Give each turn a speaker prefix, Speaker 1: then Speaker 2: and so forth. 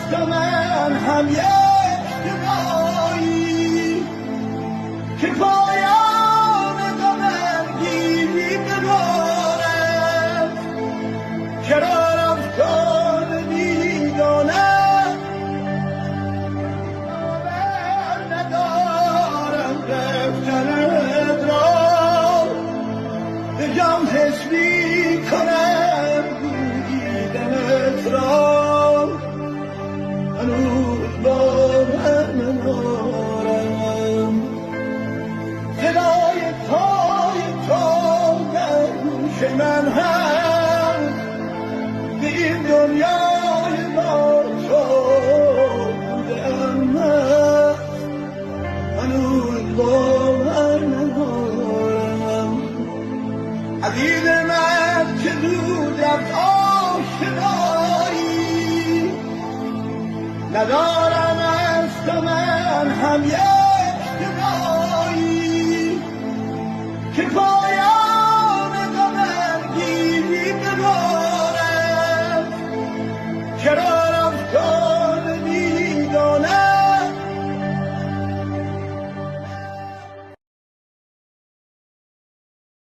Speaker 1: است و من هم یک جدایی که پایان غمگینی ببارد. چرا رفتار بیگانه باور ندارم رفتنت را به جان حس میکنم دیدنت را هنوز باور ندارم. صدای پای تو در گوش من هست به این دنیای با تو بودم هنوز باور ندارم. عزیز من که زود رفت آشنایی ندارم است و من هم یک جدایی که